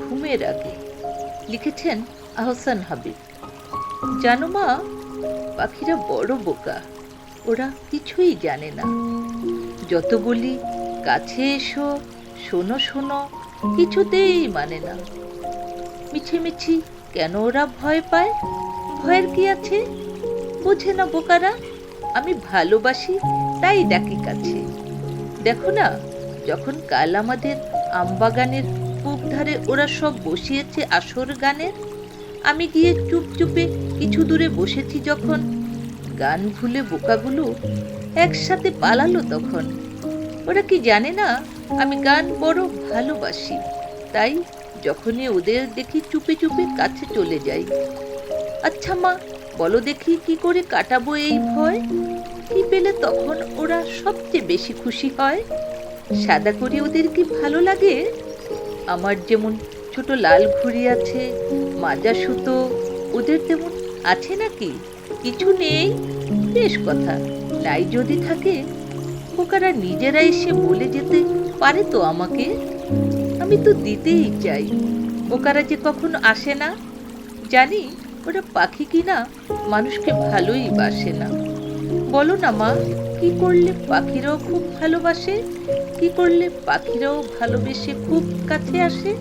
ঘুমের আগে। লিখেছেন আহসান হাবিব। জানো মা, পাখিরা বড় বোকা। ওরা কিছুই জানে না। যত বলি কাছে এসো, শোনো শোনো, কিছুতেই মানে না। মিছিমিছি কেন ওরা ভয় পায়? ভয়ের কি আছে? বোঝে না বোকারা। আমি ভালোবাসি, তাই ডাকি কাছে। দেখো না, যখন কাল আমাদের আমবাগানের পূব ধারে ওরা সব বসিয়েছে আসর গানের, আমি গিয়ে চুপচুপে কিছু দূরে বসেছি যখন, গান ভুলে বোকাগুলো একসাথে পালালো তখন। ওরা কি জানে না আমি গান বড় ভালোবাসি, তাই যখনই ওদের দেখি চুপে চুপে কাছে চলে যাই। আচ্ছা মা, বলো দেখি কি করে কাটাবো এই ভয়? কি পেলে তখন ওরা সবচেয়ে বেশি খুশি হয়? সাদা করে ওদের কি ভালো লাগে? আমার যেমন ছোট লাল ঘুড়ি আছে, মাজা সুতো, ওদের তেমন আছে নাকি? কিছু নেই? বেশ কথা, নাই যদি থাকে, বোকারা নিজেরা এসে বলে যেতে পারে তো আমাকে। আমি তো দিতেই চাই, বোকারা যে কখনো আসে না। জানি ওরা পাখি কিনা মানুষকে ভালোই বাসে না। বলো না মা, কি করলে পাখিরাও খুব ভালোবাসে? কি করলে পাখিরাও ভালোবেসে খুব কাছে আসে?